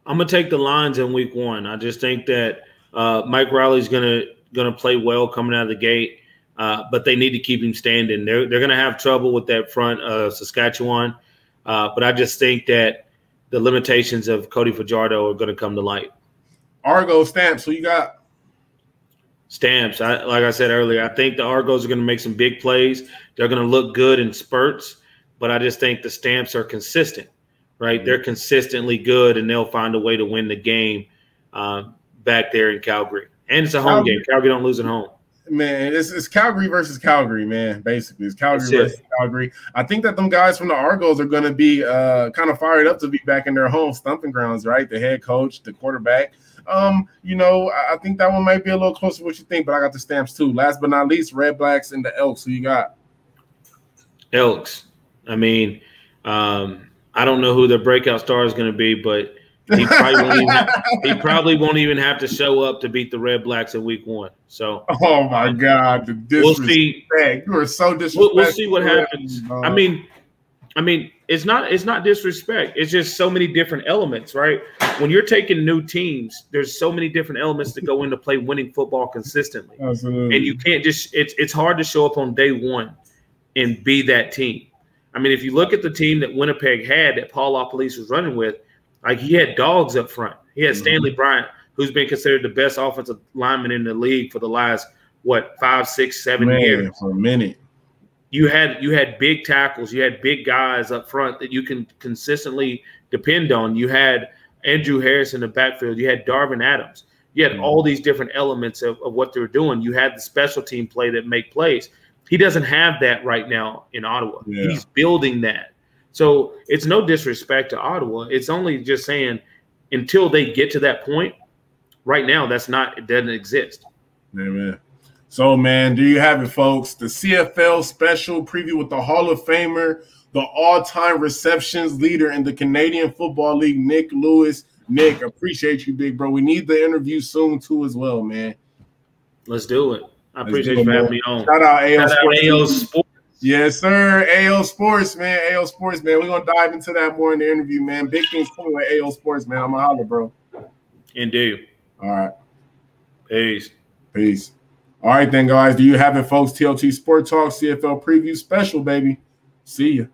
I'm gonna take the Lions in week 1. I just think that Mike Riley's gonna play well coming out of the gate, but they need to keep him standing. They're gonna have trouble with that front of Saskatchewan, but I just think that the limitations of Cody Fajardo are gonna come to light.
Argo, Stamps. Who you got?
Stamps. Like I said earlier, I think the Argos are going to make some big plays. They're going to look good in spurts, but I just think the Stamps are consistent, right? They're consistently good, and they'll find a way to win the game back there in Calgary. And it's a home game. Calgary don't lose at home.
Man, it's Calgary versus Calgary, man, basically. It's Calgary versus Calgary. I think that them guys from the Argos are going to be kind of fired up to be back in their home stomping grounds, right? The head coach, the quarterback. You know, I think that one might be a little closer to what you think, but I got the Stamps too. Last but not least, RedBlacks and the Elks. Who you got?
Elks. I mean, I don't know who the breakout star is going to be, but he probably won't even have to show up to beat the RedBlacks in week 1. So,
oh my God, the disrespect!
We'll see.
You are so disrespectful.
We'll see what happens. I mean, it's not disrespect. It's just so many different elements, right? When you're taking new teams, there's so many different elements that go into play winning football consistently.
Absolutely.
And you can't just it's hard to show up on day 1 and be that team. I mean, if you look at the team that Winnipeg had that Paul LaPolice was running with, like he had dogs up front. He had Stanley Bryant, who's been considered the best offensive lineman in the league for the last 5, 6, 7 years.
For a minute.
You had big tackles. You had big guys up front that you can consistently depend on. You had Andrew Harris in the backfield. You had Darvin Adams. You had all these different elements of what they were doing. You had the special team play that make plays. He doesn't have that right now in Ottawa. Yeah. He's building that. So it's no disrespect to Ottawa. It's only just saying until they get to that point, right now, it doesn't exist.
Amen. So, man, there you have it, folks. The CFL special preview with the Hall of Famer, the all-time receptions leader in the Canadian Football League, Nik Lewis. Nik, appreciate you, big bro. We need the interview soon, too, as well, man.
Let's do it. I appreciate you for having me on.
Shout out AL Sports. Yes, sir. AL Sports, man. AL Sports, man. We're going to dive into that more in the interview, man. Big things coming with AL Sports, man. I'm going to holler, bro.
Indeed.
All right.
Peace.
Peace. All right, then, guys. Do you have it, folks? TLT Sport Talk CFL preview special, baby. See ya.